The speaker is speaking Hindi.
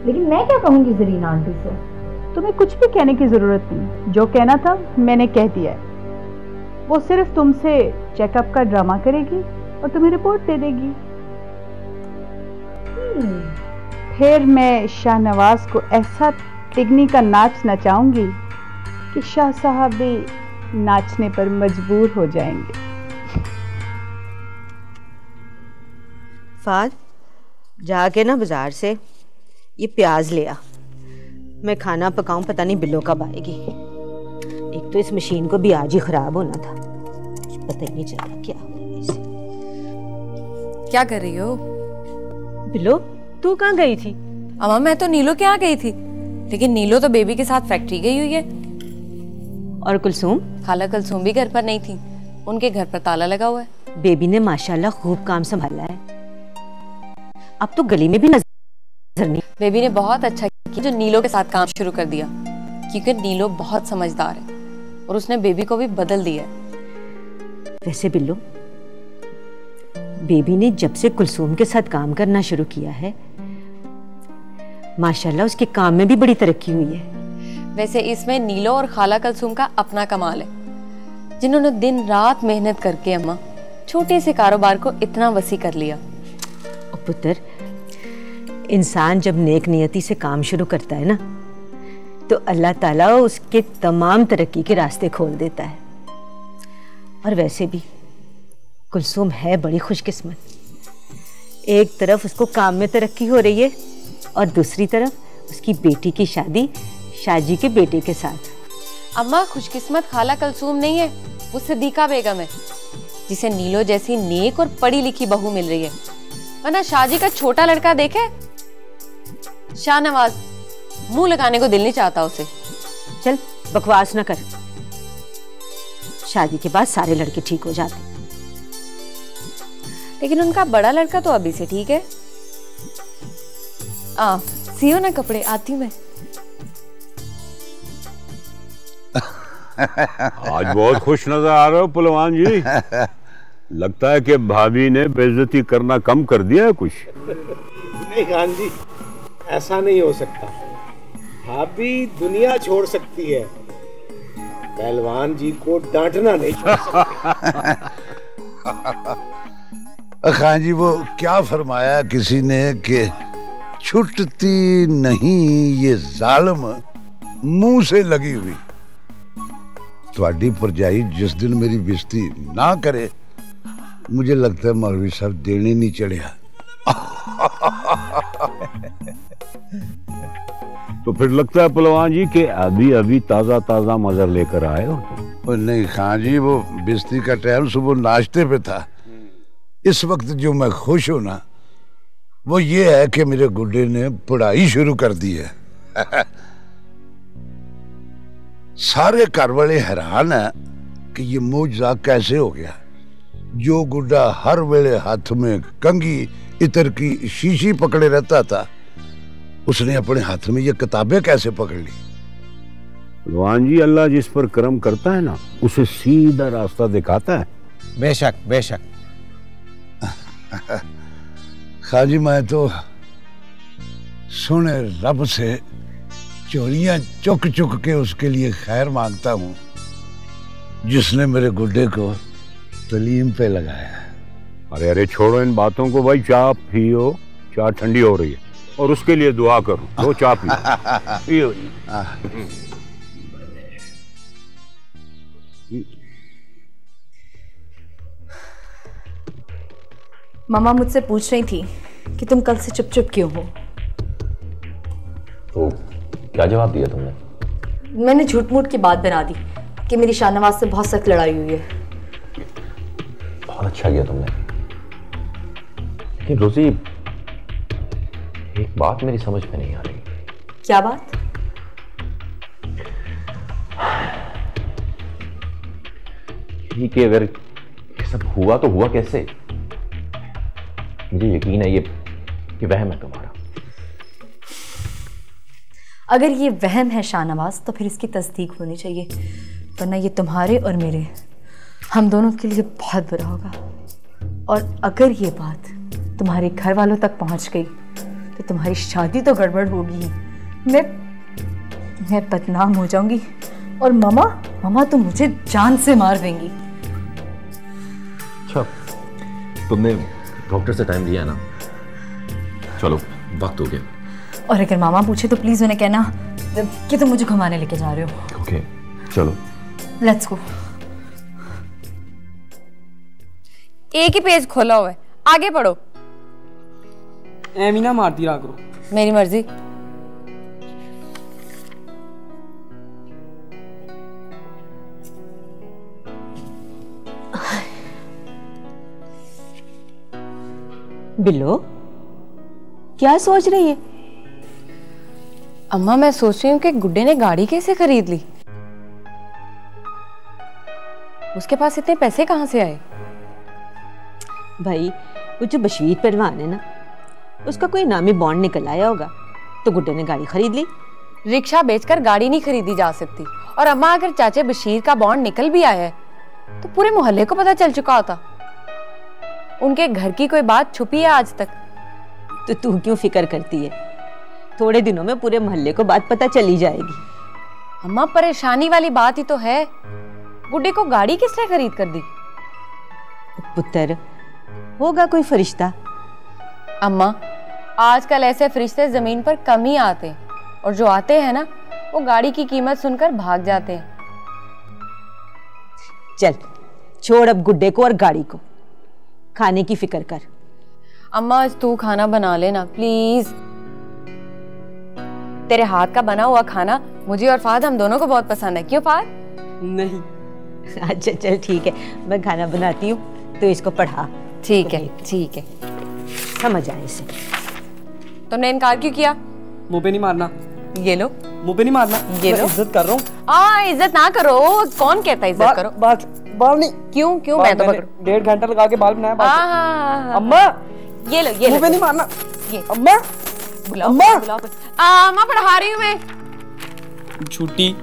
लेकिन मैं क्या कहूँगी जरीना आंटी से? तुम्हें कुछ भी कहने की जरूरत नहीं, जो कहना था मैंने कह दिया है। वो सिर्फ तुमसे चेकअप का ड्रामा करेगी और तुम्हें रिपोर्ट दे देगी। फिर मैं शाहनवाज को ऐसा तिगनी का नाच नचाऊंगी कि शाह साहब भी नाचने पर मजबूर हो जाएंगे। फाद, जाके ना बाजार से ये प्याज ले आ, मैं खाना पकाऊं, पता नहीं बिल्लो कब आएगी। एक तो इस मशीन को भी आज ही खराब होना था, पता ही नहीं चला क्या हुआ इसे। क्या कर रही हो? बिल्लो, तू कहाँ गई थी? अम्मा मैं तो नीलो के यहाँ गई थी, लेकिन नीलो तो बेबी के साथ फैक्ट्री गई हुई है। और कुलसूम? खाला कुलसूम भी घर पर नहीं थी, उनके घर पर ताला लगा हुआ है। बेबी ने माशाल्लाह खूब काम संभाला है, अब तो गली में भी नजर नहीं। बेबी ने बहुत अच्छा किया जो नीलो के साथ काम शुरू कर दिया, क्योंकि नीलो बहुत समझदार है और उसने बेबी को भी बदल दिया है। वैसे बिल्लो, बेबी ने जब से कुलसूम के साथ काम करना शुरू किया है, माशाल्लाह उसके काम में भी बड़ी तरक्की हुई है। वैसे इसमें नीलो और खाला कुलसूम का अपना कमाल है, जिन्होंने दिन रात मेहनत करके अम्मा छोटे से कारोबार को इतना वसी कर लिया। पुत्र, इंसान जब नेक नियति से काम शुरू करता है ना, तो अल्लाह ताला उसके तमाम तरक्की के रास्ते खोल देता है। और वैसे भी कुलसूम है बड़ी खुशकिस्मत। एक तरफ उसको काम में तरक्की हो रही है और दूसरी तरफ उसकी बेटी की शादी शाहजी के बेटे के साथ। अम्मा खुशकिस्मत खाला कुलसूम नहीं है, वो सिद्दीका बेगम है, जिसे नीलो जैसी नेक और पढ़ी लिखी बहू मिल रही है। वरना शाहजी का छोटा लड़का देखे, शाहनवाज, मुंह लगाने को दिल नहीं चाहता उसे। चल बकवास ना कर, शादी के बाद सारे लड़के ठीक हो जाते। लेकिन उनका बड़ा लड़का तो अभी से ठीक है। सियो ना कपड़े, आती हूँ मैं। आज बहुत खुश नजर आ रहे हो पहलवान जी। लगता है कि भाभी ने बेइज्जती करना कम कर दिया है कुछ। नहीं खान जी, ऐसा नहीं हो सकता। भाभी दुनिया छोड़ सकती है, पहलवान जी को डांटना नहीं छोड़ सकती। खान जी, वो क्या फरमाया किसी ने कि छुटती नहीं ये जालिम मुंह से लगी हुई। ਤੁਹਾਡੀ ਭਰਜਾਈ जिस दिन मेरी बेइज्जती ना करे, मुझे लगता है मौलवी साहब देने नहीं चढ़िया। तो फिर लगता है पहलवान जी कि अभी अभी ताजा ताजा मजर लेकर आए हो। नहीं खान जी, वो बेइज्जती का टाइम सुबह नाश्ते पे था। इस वक्त जो मैं खुश हूं ना, वो ये है कि मेरे गुड्डे ने पढ़ाई शुरू कर दी है। सारे घर वाले हैरान है कि ये मौजूदा कैसे हो गया। जो गुड्डा हर वेले हाथ में कंघी इतर की शीशी पकड़े रहता था, उसने अपने हाथ में ये किताबें कैसे पकड़ ली। पहलवान जी, अल्लाह जिस पर करम करता है ना, उसे सीधा रास्ता दिखाता है। बेशक बेशक। खान जी, मैं तो सोने रब से चोरियां चुक चुक के उसके लिए खैर मांगता हूँ, जिसने मेरे गुड्डे को तलीम पे लगाया। अरे अरे छोड़ो इन बातों को भाई, चाय पियो, चाय ठंडी हो रही है, और उसके लिए दुआ करो। दो चाय पियो। मामा मुझसे पूछ रही थी कि तुम कल से चुप चुप क्यों हो। तो क्या जवाब दिया तुमने? मैंने झूठ मूठ की बात बना दी कि मेरी शाहनवाज से बहुत सख्त लड़ाई हुई है। बहुत अच्छा किया तुमने। लेकिन रोजी, एक बात मेरी समझ में नहीं आ रही। क्या बात? ये कि अगर ये सब हुआ तो हुआ कैसे? मुझे यकीन है ये वहम है तुम्हारा। अगर ये वहम है शाहनवाज, तो फिर इसकी तस्दीक होनी चाहिए, वरना ये तुम्हारे और मेरे, हम दोनों के लिए बहुत बुरा होगा। और अगर ये बात तुम्हारे घर वालों तक पहुंच गई तो तुम्हारी शादी तो गड़बड़ होगी। मैं बदनाम हो जाऊंगी और मामा तो मुझे जान से मार देंगी। अच्छा, तुमने डॉक्टर से टाइम लिया ना? चलो, वक्त हो गया। और अगर मामा पूछे तो प्लीज उन्हें कहना कि तुम मुझे घुमाने लेके जा रहे हो। ओके, चलो। Let's go. एक ही पेज खोला हुआ है, आगे पढ़ो। एमिना मारती रहा करो। मेरी मर्जी। बिल्लो, क्या सोच रही है? अम्मा, मैं सोच रही हूँ कि गुड्डे ने गाड़ी कैसे खरीद ली। उसके पास इतने पैसे कहाँ से आए? भाई, वो जो बशीर परवान है ना, उसका कोई नामी बॉन्ड निकल आया होगा, तो गुड्डे ने गाड़ी खरीद ली। रिक्शा बेचकर गाड़ी नहीं खरीदी जा सकती। और अम्मा, अगर चाचे बशीर का बॉन्ड निकल भी आया है तो पूरे मोहल्ले को पता चल चुका होता। उनके घर की कोई बात छुपी है आज तक? तो तू क्यों फिक्र करती है? थोड़े दिनों में पूरे मोहल्ले को बात पता चली जाएगी। अम्मा, परेशानी वाली बात ही तो है, गुड्डे को गाड़ी किसने खरीद कर दी? पुत्र, होगा कोई फरिश्ता। अम्मा, आजकल ऐसे फरिश्ते जमीन पर कम ही आते हैं, और जो आते हैं ना, वो गाड़ी की कीमत सुनकर भाग जाते हैं। चल, छोड़ अब गुड्डे को और गाड़ी को, खाने की फिक्र कर। अम्मा, आज तू खाना बना लेना प्लीज। तेरे हाथ का बना हुआ खाना मुझे और फाद, हम दोनों को बहुत पसंद है। क्यों फाद? नहीं। अच्छा चल ठीक है, मैं खाना बनाती हूँ, तो इसको पढ़ा। ठीक है, ठीक है। समझ आए इसे। तुमने इनकार क्यों किया? मुंह पे नहीं मारना। ये लो। मुंह पे नहीं मारना। ये लो। इज्जत कर रहा हूँ। इज्जत ना करो। कौन कहता है इज्जत करो? बाल नहीं। क्यों मैं तो पकड़ू? 1.5 घंटा लगा के बाल बनाया। अम्मा, ये लो। मुंह पे नहीं मारना। ये अम्मा, बुलाओ। अम्मा, अम्मा, पढ़ा रही हूँ मैं। झूठी।